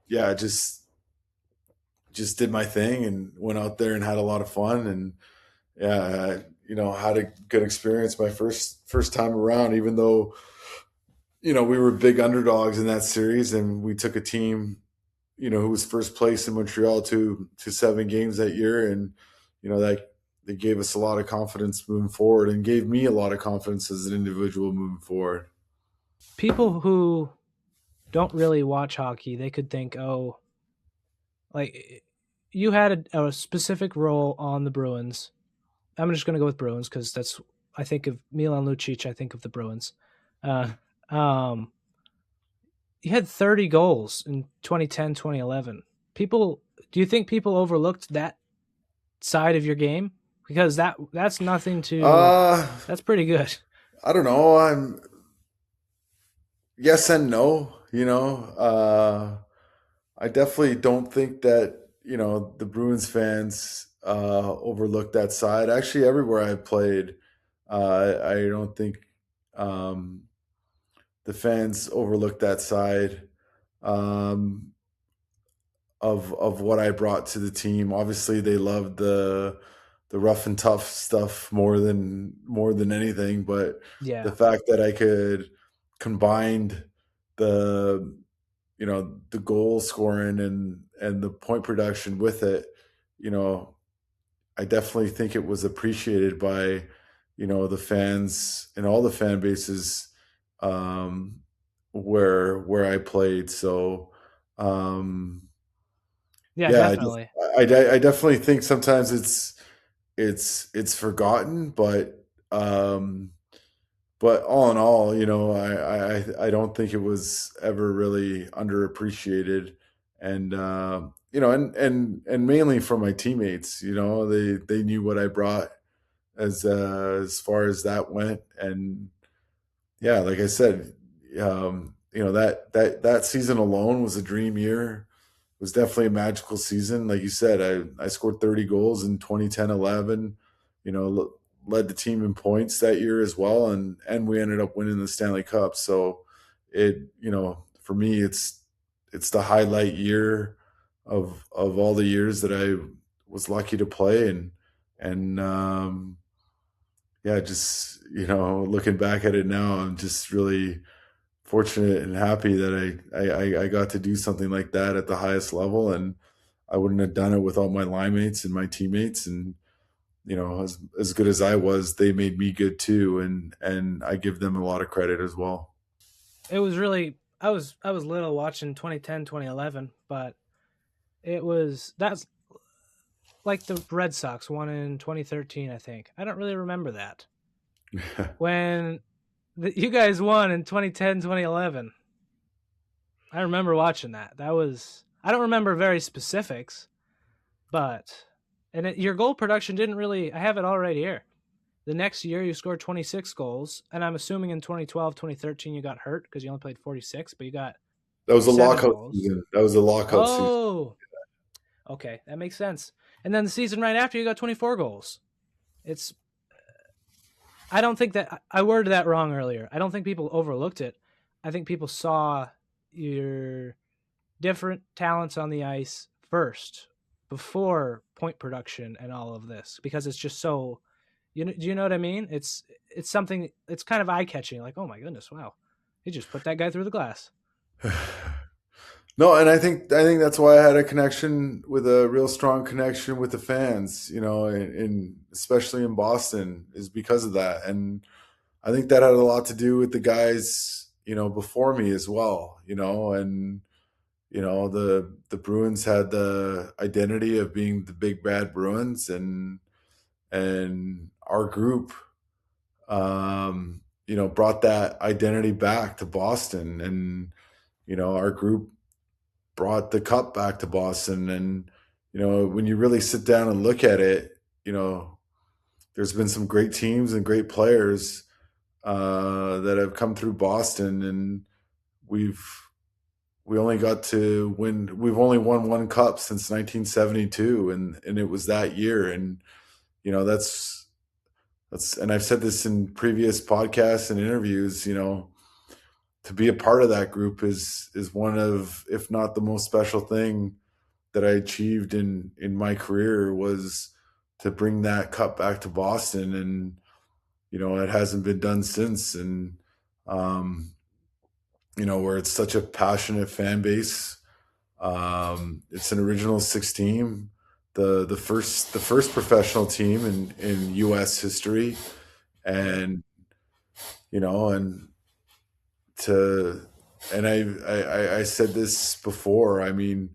yeah, just did my thing and went out there and had a lot of fun, and yeah, had a good experience my first time around, even though we were big underdogs in that series, and we took a team who was first place in Montreal to 7 games that year, and that they gave us a lot of confidence moving forward, and gave me a lot of confidence as an individual moving forward. People who don't really watch hockey, they could think, oh, like you had a specific role on the Bruins. I'm just going to go with Bruins because that's I think of Milan Lucic. I think of the Bruins. Uh, um, you had 30 goals in 2010, 2011. People, do you think people overlooked that side of your game? Because that's nothing to. Uh, That's pretty good. I don't know. I'm yes and no. I definitely don't think that the Bruins fans overlook that side. Actually, everywhere I've played, I don't think um, the fans overlook that side um, of what I brought to the team. Obviously, they loved the rough and tough stuff more than anything, but the Yeah, fact that I could combine the the goal scoring and the point production with it, you know, I definitely think it was appreciated by the fans and all the fan bases um, where I played. So um, yeah, yeah, definitely. I definitely think sometimes it's forgotten, but Um, but all in all, I don't think it was ever really underappreciated, and and mainly from my teammates. They knew what I brought as far as that went, and yeah, like I said, that season alone was a dream year. It was definitely a magical season. Like you said, I scored 30 goals in 2010-11. Led the team in points that year as well, and we ended up winning the Stanley Cup. So for me, it's the highlight year of all the years that I was lucky to play, and yeah, just looking back at it now, I'm just really fortunate and happy that I got to do something like that at the highest level, and I wouldn't have done it without my line mates and my teammates. And as good as I was, they made me good too, and I give them a lot of credit as well. It was really I was little watching 2010, 2011, but that's like the Red Sox won in 2013, I think. I don't really remember that. When you guys won in 2010, 2011. I remember watching that. I don't remember very specifics, but your goal production didn't really. I have it all right here. The next year you scored 26 goals, and I'm assuming in 2012, 2013 you got hurt because you only played 46, but you got That was a 7 lockout goals. season. That was a lockout season. Oh, okay, that makes sense. And then the season right after you got 24 goals. I don't think that I worded that wrong earlier. I don't think people overlooked it. I think people saw your different talents on the ice first before point production and all of this, because it's just so, do you know what I mean? It's something, it's kind of eye catching. Like, oh my goodness, wow, he just put that guy through the glass. No, and I think that's why I had a real strong connection with the fans, in especially in Boston, is because of that. And I think that had a lot to do with the guys, before me as well, and the Bruins had the identity of being the big bad Bruins, and our group brought that identity back to Boston, and our group brought the cup back to Boston. And when you really sit down and look at it, there's been some great teams and great players that have come through Boston, and we only got to win. We've only won one cup since 1972, and it was that year. And that's and I've said this in previous podcasts and interviews. To be a part of that group is one of, if not the most special thing that I achieved in my career, was to bring that cup back to Boston. And it hasn't been done since. And where it's such a passionate fan base. It's an original six team, the first professional team in U.S. history, and and to and I said this before. I mean,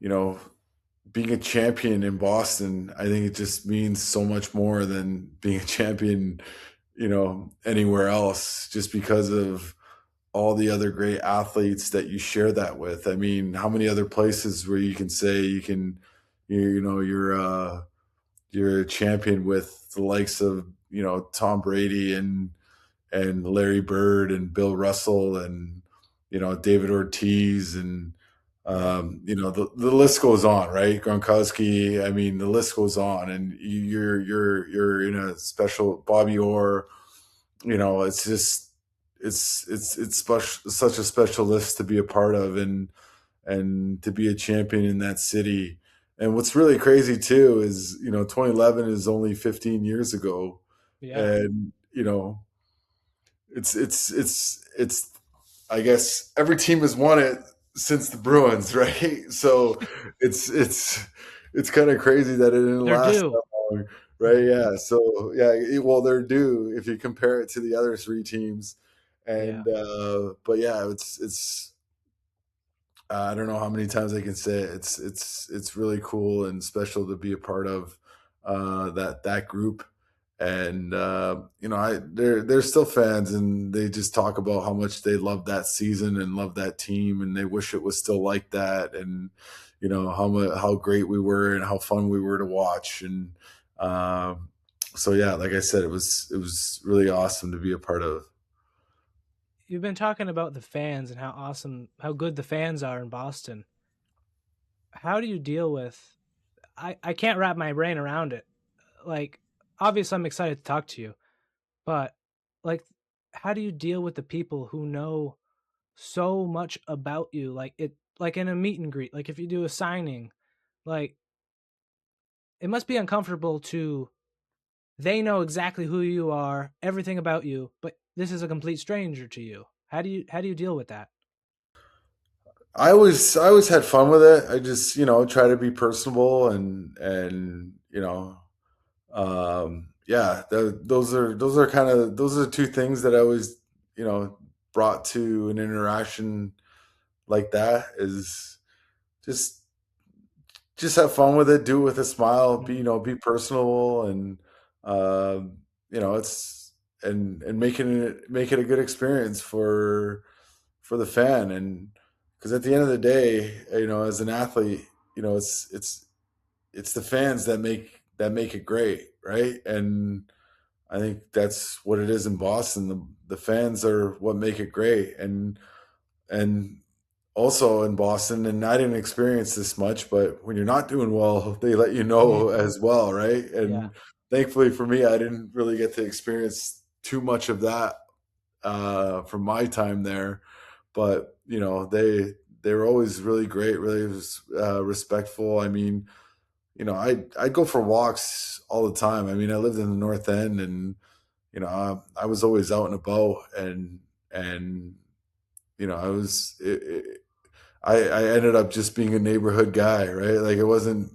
being a champion in Boston, I think it just means so much more than being a champion, anywhere else, just because of all the other great athletes that you share that with. I mean, how many other places where you can say you're a champion with the likes of, Tom Brady and Larry Bird and Bill Russell and, David Ortiz and, the list goes on, right? Gronkowski. I mean, the list goes on, and you're in a special Bobby Orr. It's just it's such a special list to be a part of, and to be a champion in that city. And what's really crazy too is 2011 is only 15 years ago, Yeah. and it's I guess every team has won it since the Bruins, right? So it's kind of crazy that it didn't They're last due. that long, right? Yeah. So yeah, well, they're due if you compare it to the other three teams, and but yeah, it's I don't know how many times I can say it. It's really cool and special to be a part of that group, and they're still fans, and they just talk about how much they love that season and love that team, and they wish it was still like that, and how great we were and how fun we were to watch, and so yeah, like I said, it was really awesome to be a part of. You've been talking about the fans and how good the fans are in Boston. How do you deal with? I can't wrap my brain around it. Like, obviously, I'm excited to talk to you, but like, how do you deal with the people who know so much about you? Like in a meet and greet, like if you do a signing, like it must be uncomfortable to. They know exactly who you are, everything about you, but this is a complete stranger to you. How do you deal with that? I always had fun with it. I just try to be personable, and yeah, those are two things that I always you know brought to an interaction like that, is just have fun with it, do it with a smile, Mhm. be personable, and it's and make it a good experience for the fan, and because at the end of the day, as an athlete, it's the fans that make it great, right? And I think that's what it is in Boston. The fans are what make it great, and also in Boston, and I didn't experience this much, but when you're not doing well, they let you know as well, right? Yeah. And thankfully for me, I didn't really get to experience too much of that from my time there, but they were always really great, really respectful. I mean, I'd go for walks all the time. I mean, I lived in the North End, and I was always out and about, and I was I ended up just being a neighborhood guy, right? Like it wasn't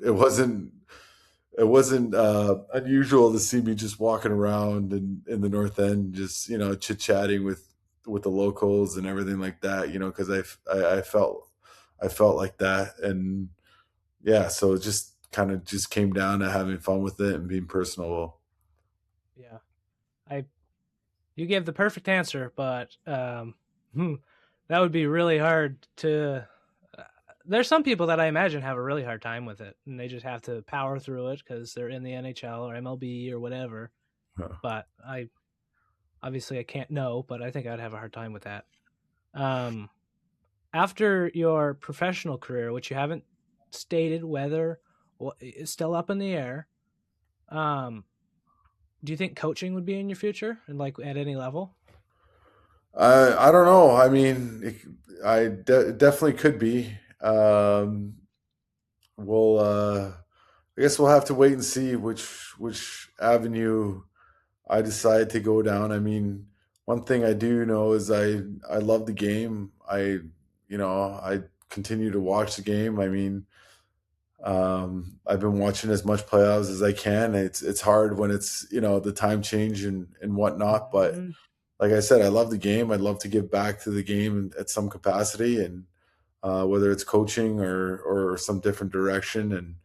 unusual to see me just walking around in the North End, just chit chatting with the locals and everything like that. Because I felt like that, and yeah, so it just kind of just came down to having fun with it and being personable. Yeah. I You gave the perfect answer, but that would be really hard to. Uh, there's some people that I imagine have a really hard time with it, and they just have to power through it because they're in the NHL or MLB or whatever. Huh. But I can't know, but I think I'd have a hard time with that. Um, After your professional career, which you haven't stated whether is still up in the air, um, do you think coaching would be in your future and like at any level? I don't know. I mean, definitely could be. We'll I guess we'll have to wait and see which avenue I decide to go down. I mean, one thing I do know is I love the game. I continue to watch the game. I mean, I've been watching as much playoffs as I can. It's hard when it's the time change and whatnot, but Mhm. like I said, I love the game. I'd love to give back to the game at some capacity, and whether it's coaching or some different direction. And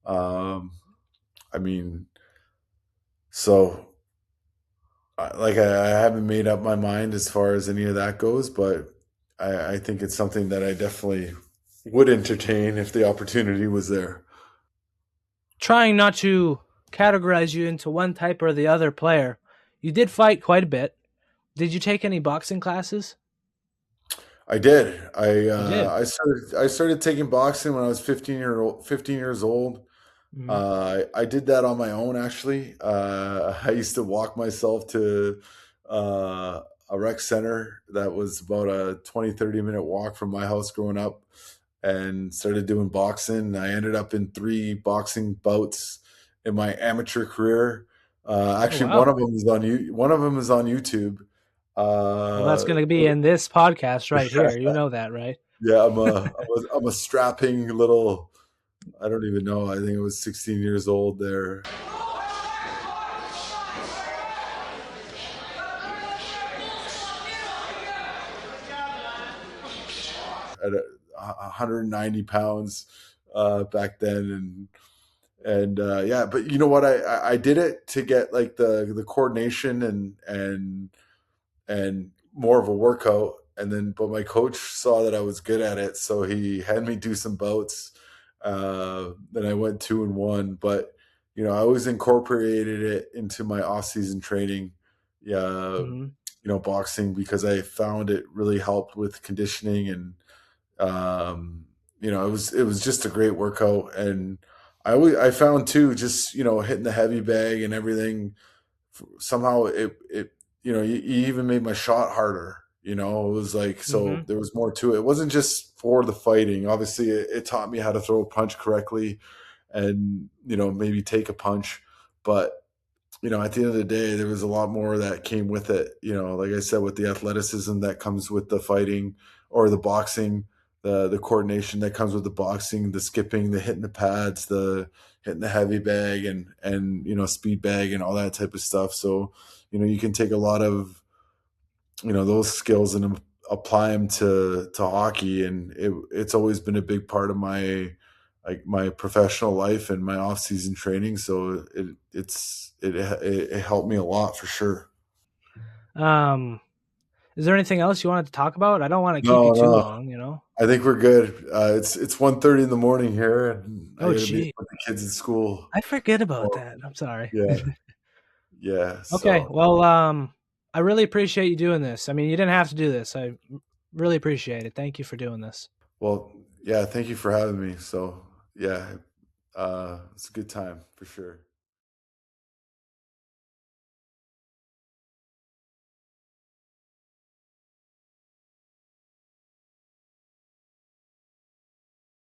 um, I mean, so I haven't made up my mind as far as any of that goes, but I think it's something that I definitely would entertain if the opportunity was there. Trying not to categorize you into one type or the other player, you did fight quite a bit. Did you take any boxing classes? I did. You did. I started taking boxing when I was 15 years old. Mhm. I did that on my own, actually. I used to walk myself to a rec center that was about a 20-30 minute walk from my house growing up, and started doing boxing. I ended up in 3 boxing bouts in my amateur career. Oh Actually, one wow. of them is on one of them is on YouTube. Well, that's Uh, going to be in this podcast right here. You know that, right? yeah, I'm a strapping little. I don't even know. I think I was 16 years old there. At 190 pounds back then, And yeah, but you know what? I did it to get like the coordination and more of a workout. And then, but my coach saw that I was good at it, so he had me do some bouts. Then I went 2-1, but you know, I always incorporated it into my off-season training. Yeah, Hmm. you know, boxing, because I found it really helped with conditioning, and um, you know, it was just a great workout. And I found too, just you know, hitting the heavy bag and everything, somehow it you know, you even made my shot harder. You know, it was like, so Hmm. there was more to it. It wasn't just for the fighting. Obviously, it taught me how to throw a punch correctly, and you know, maybe take a punch. But you know, at the end of the day, there was a lot more that came with it. You know, like I said, with the athleticism that comes with the fighting or the boxing, the coordination that comes with the boxing, the skipping, the hitting the pads, the hitting the heavy bag, and you know, speed bag and all that type of stuff. So you know, you can take a lot of, you know, those skills and apply them to hockey, and it's always been a big part of my, like, my professional life and my off season training. So it helped me a lot for sure. Um, is there anything else you wanted to talk about? I don't want to keep you No, too no, long, you know? I think we're good. It's 1:30 in the morning here, and I Oh, got to be gee. with the kids at school. I forget about Well, that. I'm sorry. yeah, yeah. Okay. So, Well, I really appreciate you doing this. I mean, you didn't have to do this. I really appreciate it. Thank you for doing this. well, yeah. Thank you for having me. So, yeah, it's a good time for sure.